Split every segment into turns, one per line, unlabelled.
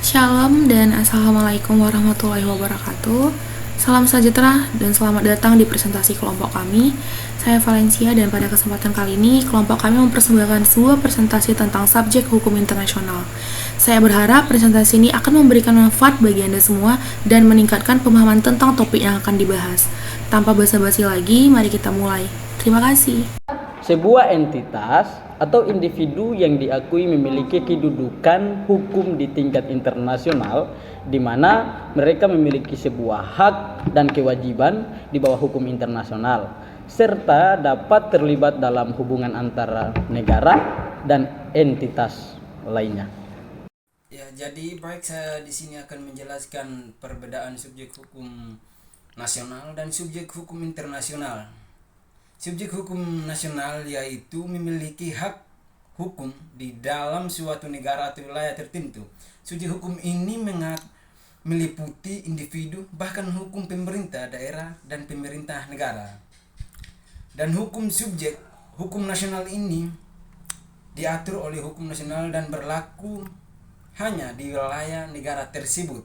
Shalom dan Assalamualaikum warahmatullahi wabarakatuh. Salam sejahtera dan selamat datang di presentasi kelompok kami. Saya Valencia dan pada kesempatan kali ini kelompok kami mempersembahkan sebuah presentasi tentang subjek hukum internasional. Saya berharap presentasi ini akan memberikan manfaat bagi Anda semua dan meningkatkan pemahaman tentang topik yang akan dibahas. Tanpa basa-basi lagi, mari kita mulai. Terima kasih.
Sebuah entitas atau individu yang diakui memiliki kedudukan hukum di tingkat internasional, di mana mereka memiliki sebuah hak dan kewajiban di bawah hukum internasional, serta dapat terlibat dalam hubungan antara negara dan entitas lainnya.
Ya, jadi baik, saya di sini akan menjelaskan perbedaan subjek hukum nasional dan subjek hukum internasional. Subjek hukum nasional yaitu memiliki hak hukum di dalam suatu negara atau wilayah tertentu. Subjek hukum ini meliputi individu, bahkan hukum pemerintah daerah dan pemerintah negara. Dan hukum nasional ini diatur oleh hukum nasional dan berlaku hanya di wilayah negara tersebut.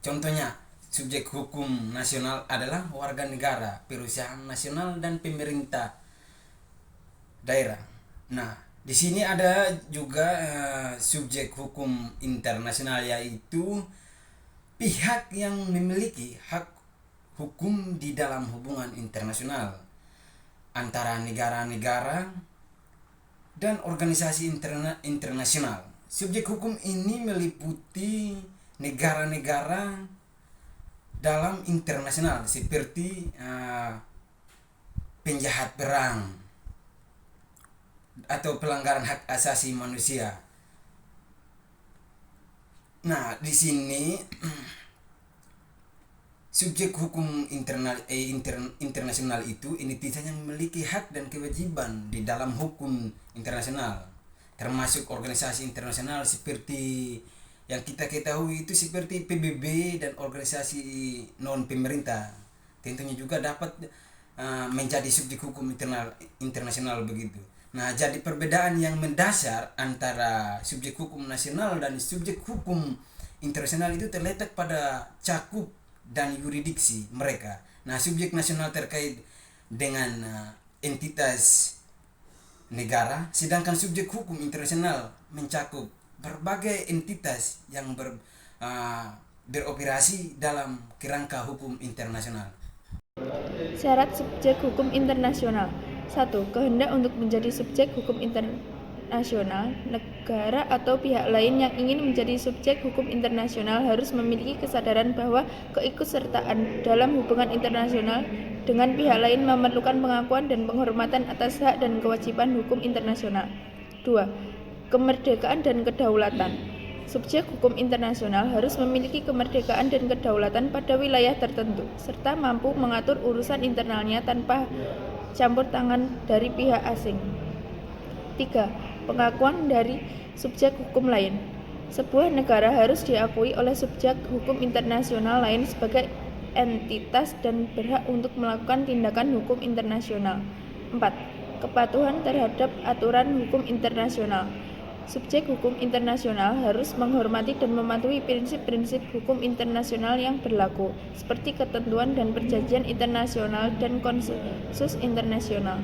Contohnya, subjek hukum nasional adalah warga negara, perusahaan nasional, dan pemerintah daerah. Nah, di sini ada juga subjek hukum internasional, yaitu pihak yang memiliki hak hukum di dalam hubungan internasional antara negara-negara dan organisasi internasional. Subjek hukum ini meliputi negara-negara dalam internasional seperti penjahat perang atau pelanggaran hak asasi manusia. Nah, di sini subjek hukum internasional itu entitas yang memiliki hak dan kewajiban di dalam hukum internasional, termasuk organisasi internasional seperti yang kita ketahui itu seperti PBB dan organisasi non pemerintah. Tentunya juga dapat menjadi subjek hukum internasional begitu. Nah, jadi perbedaan yang mendasar antara subjek hukum nasional dan subjek hukum internasional itu terletak pada cakup dan yurisdiksi mereka. Nah, subjek nasional terkait dengan entitas negara, sedangkan subjek hukum internasional mencakup berbagai entitas yang beroperasi dalam kerangka hukum internasional.
Syarat subjek hukum internasional. 1. Kehendak untuk menjadi subjek hukum internasional. Negara atau pihak lain yang ingin menjadi subjek hukum internasional harus memiliki kesadaran bahwa keikutsertaan dalam hubungan internasional dengan pihak lain memerlukan pengakuan dan penghormatan atas hak dan kewajiban hukum internasional. 2. Kemerdekaan dan kedaulatan. Subjek hukum internasional harus memiliki kemerdekaan dan kedaulatan pada wilayah tertentu, serta mampu mengatur urusan internalnya tanpa campur tangan dari pihak asing. 3. Pengakuan dari subjek hukum lain. Sebuah negara harus diakui oleh subjek hukum internasional lain sebagai entitas dan berhak untuk melakukan tindakan hukum internasional. 4. Kepatuhan terhadap aturan hukum internasional. Subjek hukum internasional harus menghormati dan mematuhi prinsip-prinsip hukum internasional yang berlaku, seperti ketentuan dan perjanjian internasional dan konsensus internasional.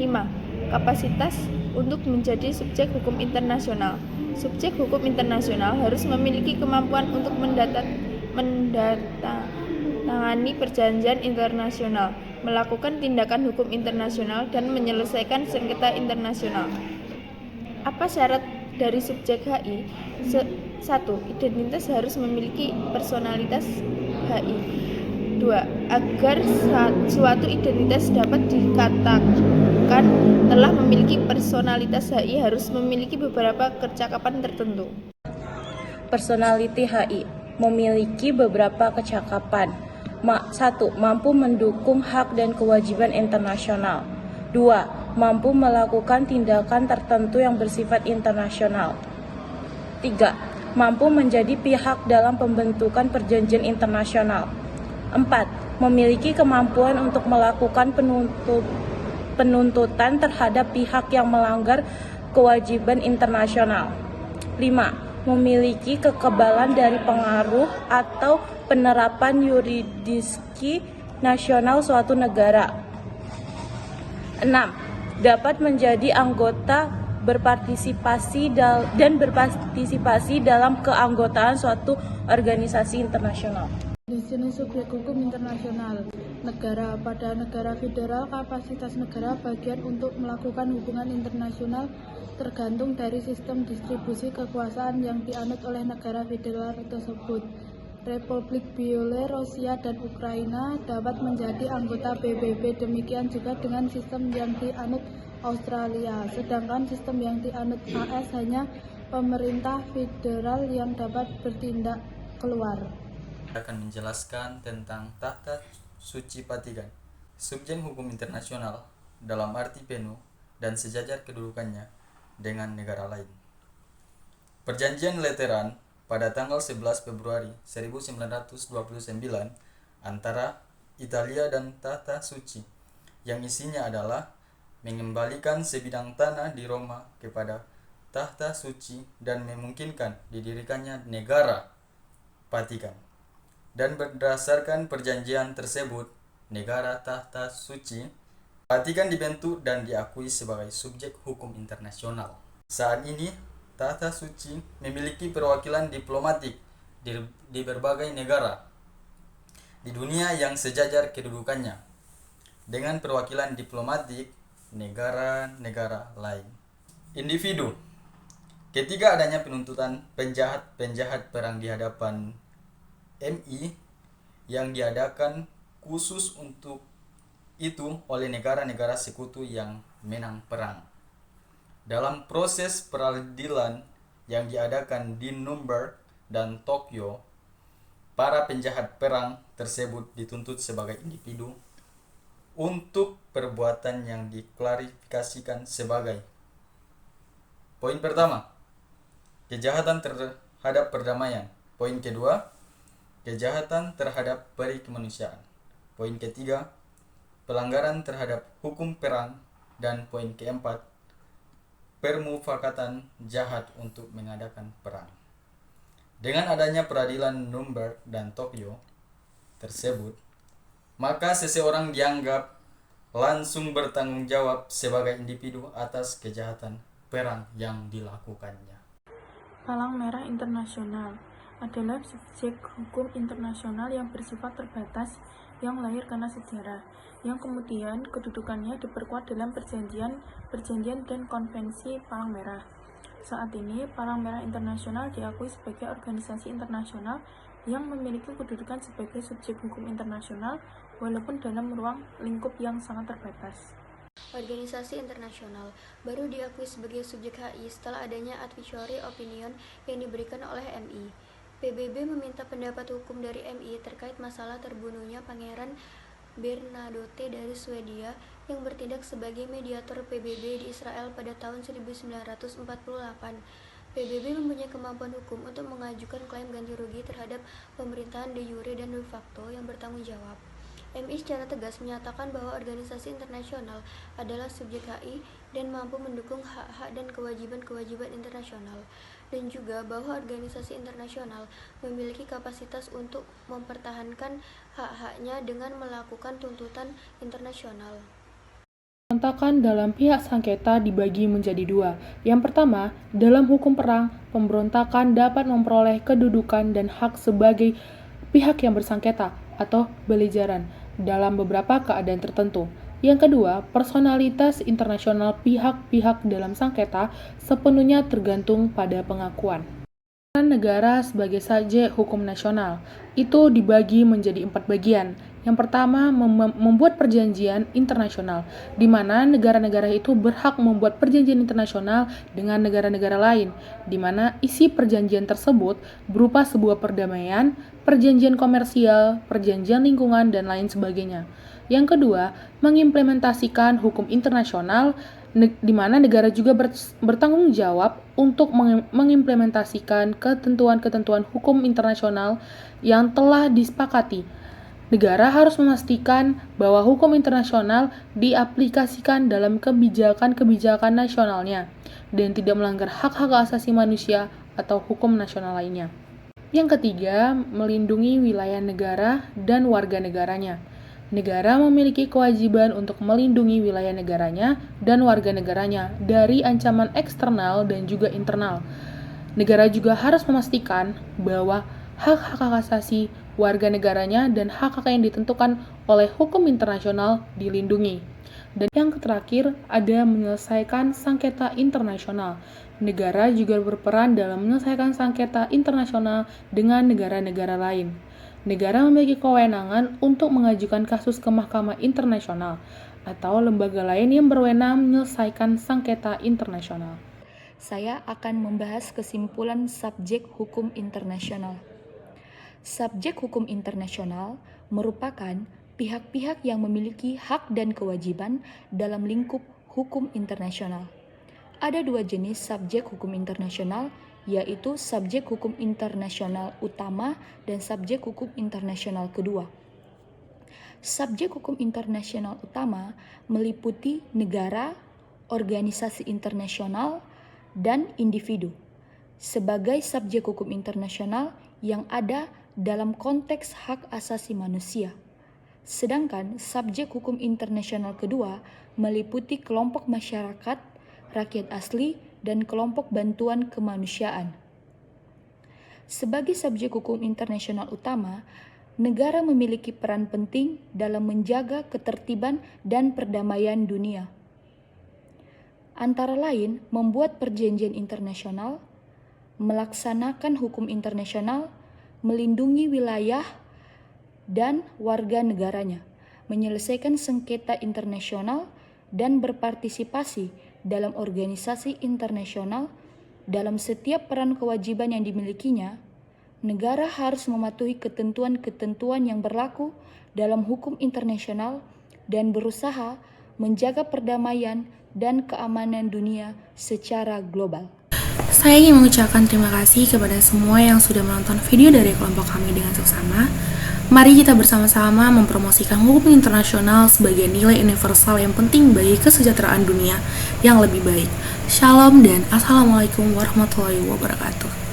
5. Kapasitas untuk menjadi subjek hukum internasional. Subjek hukum internasional harus memiliki kemampuan untuk mendatangani perjanjian internasional, melakukan tindakan hukum internasional, dan menyelesaikan sengketa internasional. Apa syarat dari subjek HI? 1. Identitas harus memiliki personalitas HI. 2. Agar suatu identitas dapat dikatakan telah memiliki personalitas HI harus memiliki beberapa kecakapan tertentu.
Personality HI memiliki beberapa kecakapan. 1. Mampu mendukung hak dan kewajiban internasional. 2. Mampu melakukan tindakan tertentu yang bersifat internasional. 3. Mampu menjadi pihak dalam pembentukan perjanjian internasional. 4. Memiliki kemampuan untuk melakukan penuntutan terhadap pihak yang melanggar kewajiban internasional. 5. memiliki kekebalan dari pengaruh atau penerapan yurisdiksi nasional suatu negara. 6. Dapat menjadi anggota berpartisipasi dalam keanggotaan suatu organisasi internasional.
Jenis subjek hukum internasional. Negara. Pada negara federal, kapasitas negara bagian untuk melakukan hubungan internasional tergantung dari sistem distribusi kekuasaan yang dianut oleh negara federal tersebut. Republik Bielorusia dan Ukraina dapat menjadi anggota PBB, demikian juga dengan sistem yang dianut Australia. Sedangkan sistem yang dianut AS hanya pemerintah federal yang dapat bertindak keluar.
Akan menjelaskan tentang Tahta Suci Vatikan, subjek hukum internasional dalam arti penuh dan sejajar kedudukannya dengan negara lain. Perjanjian Lateran pada tanggal 11 Februari 1929 antara Italia dan Tahta Suci yang isinya adalah mengembalikan sebidang tanah di Roma kepada Tahta Suci dan memungkinkan didirikannya negara Vatikan. Dan berdasarkan perjanjian tersebut, negara Tahta Suci Vatikan dibentuk dan diakui sebagai subjek hukum internasional. Saat ini, Tahta Suci memiliki perwakilan diplomatik di berbagai negara di dunia yang sejajar kedudukannya dengan perwakilan diplomatik negara-negara lain. Individu. Ketika adanya penuntutan penjahat perang di hadapan MI yang diadakan khusus untuk itu oleh negara-negara sekutu yang menang perang. Dalam proses peradilan yang diadakan di Nuremberg dan Tokyo, para penjahat perang tersebut dituntut sebagai individu untuk perbuatan yang diklarifikasikan sebagai: poin pertama, kejahatan terhadap perdamaian. Poin kedua, kejahatan terhadap peri kemanusiaan. Poin ketiga, pelanggaran terhadap hukum perang. Dan poin keempat, permufakatan jahat untuk mengadakan perang. Dengan adanya peradilan Nuremberg dan Tokyo tersebut, maka seseorang dianggap langsung bertanggung jawab sebagai individu atas kejahatan perang yang dilakukannya.
Palang Merah Internasional adalah subjek hukum internasional yang bersifat terbatas yang lahir karena sejarah, yang kemudian kedudukannya diperkuat dalam perjanjian dan konvensi Palang Merah. Saat ini, Palang Merah Internasional diakui sebagai organisasi internasional yang memiliki kedudukan sebagai subjek hukum internasional walaupun dalam ruang lingkup yang sangat terbatas.
Organisasi internasional baru diakui sebagai subjek HI setelah adanya advisory opinion yang diberikan oleh MI. PBB meminta pendapat hukum dari MI terkait masalah terbunuhnya Pangeran Bernadotte dari Swedia yang bertindak sebagai mediator PBB di Israel pada tahun 1948. PBB mempunyai kemampuan hukum untuk mengajukan klaim ganti rugi terhadap pemerintahan de jure dan de facto yang bertanggung jawab. MI secara tegas menyatakan bahwa organisasi internasional adalah subjek HI dan mampu mendukung hak-hak dan kewajiban-kewajiban internasional, dan juga bahwa organisasi internasional memiliki kapasitas untuk mempertahankan hak-haknya dengan melakukan tuntutan internasional.
Pemberontakan dalam pihak sengketa dibagi menjadi dua. Yang pertama, dalam hukum perang, pemberontakan dapat memperoleh kedudukan dan hak sebagai pihak yang bersengketa atau beligeran dalam beberapa keadaan tertentu. Yang kedua, personalitas internasional pihak-pihak dalam sengketa sepenuhnya tergantung pada pengakuan. Negara sebagai subjek hukum nasional itu dibagi menjadi 4 bagian. Yang pertama, membuat perjanjian internasional, di mana negara-negara itu berhak membuat perjanjian internasional dengan negara-negara lain, di mana isi perjanjian tersebut berupa sebuah perdamaian, perjanjian komersial, perjanjian lingkungan, dan lain sebagainya. Yang kedua, mengimplementasikan hukum internasional, di mana negara juga bertanggung jawab untuk mengimplementasikan ketentuan-ketentuan hukum internasional yang telah disepakati. Negara harus memastikan bahwa hukum internasional diaplikasikan dalam kebijakan-kebijakan nasionalnya dan tidak melanggar hak-hak asasi manusia atau hukum nasional lainnya. Yang ketiga, melindungi wilayah negara dan warga negaranya. Negara memiliki kewajiban untuk melindungi wilayah negaranya dan warga negaranya dari ancaman eksternal dan juga internal. Negara juga harus memastikan bahwa hak-hak asasi warga negaranya dan hak-hak yang ditentukan oleh hukum internasional dilindungi. Dan yang terakhir, ada menyelesaikan sengketa internasional. Negara juga berperan dalam menyelesaikan sengketa internasional dengan negara-negara lain. Negara memiliki kewenangan untuk mengajukan kasus ke Mahkamah Internasional atau lembaga lain yang berwenang menyelesaikan sengketa internasional.
Saya akan membahas kesimpulan subjek hukum internasional. Subjek hukum internasional merupakan pihak-pihak yang memiliki hak dan kewajiban dalam lingkup hukum internasional. Ada dua jenis subjek hukum internasional, yaitu subjek hukum internasional utama dan subjek hukum internasional kedua. Subjek hukum internasional utama meliputi negara, organisasi internasional, dan individu sebagai subjek hukum internasional yang ada dalam konteks hak asasi manusia. Sedangkan subjek hukum internasional kedua meliputi kelompok masyarakat, rakyat asli, dan kelompok bantuan kemanusiaan. Sebagai subjek hukum internasional utama, negara memiliki peran penting dalam menjaga ketertiban dan perdamaian dunia. Antara lain, membuat perjanjian internasional, melaksanakan hukum internasional, melindungi wilayah dan warga negaranya, menyelesaikan sengketa internasional, dan berpartisipasi dalam organisasi internasional. Dalam setiap peran kewajiban yang dimilikinya, negara harus mematuhi ketentuan-ketentuan yang berlaku dalam hukum internasional dan berusaha menjaga perdamaian dan keamanan dunia secara global.
Saya ingin mengucapkan terima kasih kepada semua yang sudah menonton video dari kelompok kami dengan seksama. Mari kita bersama-sama mempromosikan hukum internasional sebagai nilai universal yang penting bagi kesejahteraan dunia yang lebih baik. Shalom dan Assalamualaikum warahmatullahi wabarakatuh.